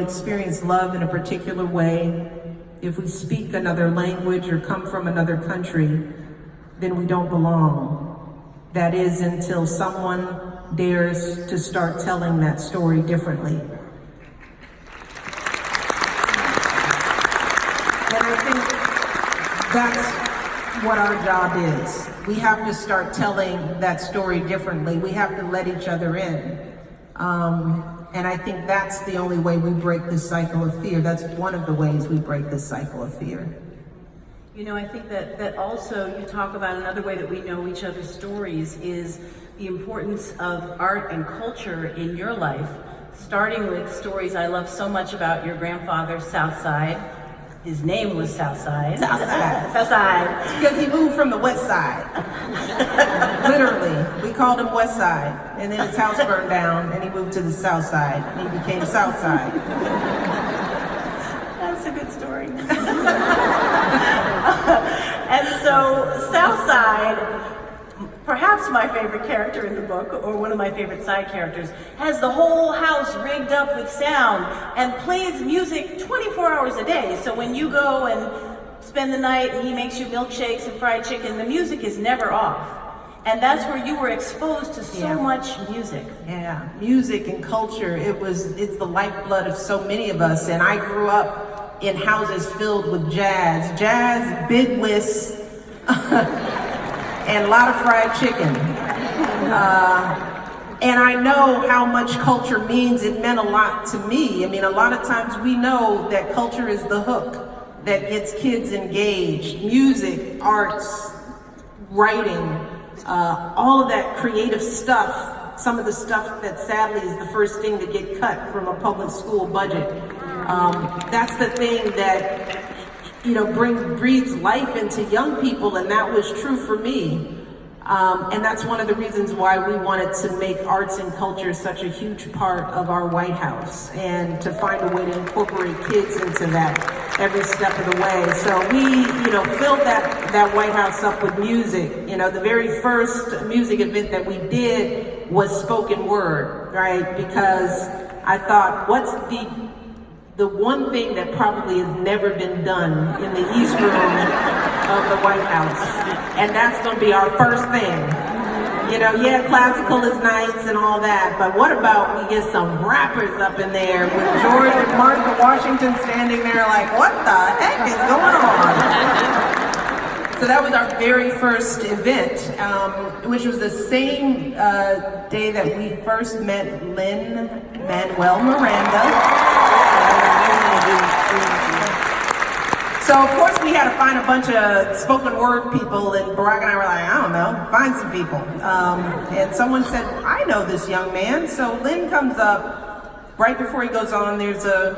Experience love in a particular way. If we speak another language or come from another country, then we don't belong. That is until someone dares to start telling that story differently. And I think that's what our job is. We have to start telling that story differently. We have to let each other in. And I think that's the only way we break this cycle of fear. That's one of the ways we break this cycle of fear. You know, I think that also you talk about another way that we know each other's stories is the importance of art and culture in your life, starting with stories I love so much about your grandfather, Southside. His name was Southside. Southside. Southside. Because he moved from the West Side. Literally. We called him West Side. And then his house burned down and he moved to the South Side. And he became Southside. That's a good story. And so Southside, perhaps my favorite character in the book, or one of my favorite side characters, has the whole house rigged up with sound and plays music 24 hours a day. So when you go and spend the night and he makes you milkshakes and fried chicken, the music is never off. And that's where you were exposed to so much music. Yeah, music and culture, it's the lifeblood of so many of us. And I grew up in houses filled with jazz, bid whist, and a lot of fried chicken. And I know how much culture means. It meant a lot to me. I mean, a lot of times we know that culture is the hook that gets kids engaged. Music, arts, writing, all of that creative stuff, some of the stuff that sadly is the first thing to get cut from a public school budget. That's the thing that, you know, breathes life into young people, and that was true for me. And that's one of the reasons why we wanted to make arts and culture such a huge part of our White House, and to find a way to incorporate kids into that every step of the way. So we, you know, filled that White House up with music. You know, the very first music event that we did was spoken word, right? Because I thought, what's the one thing that probably has never been done in the East Room of the White House? And that's going to be our first thing. You know, yeah, classical is nice and all that, but what about we get some rappers up in there with George and Martha Washington standing there like, what the heck is going on? So that was our very first event, which was the same day that we first met Lin-Manuel Miranda. So of course we had to find a bunch of spoken word people, and Barack and I were like, I don't know, find some people. And someone said, I know this young man. So Lin comes up, right before he goes on, there's a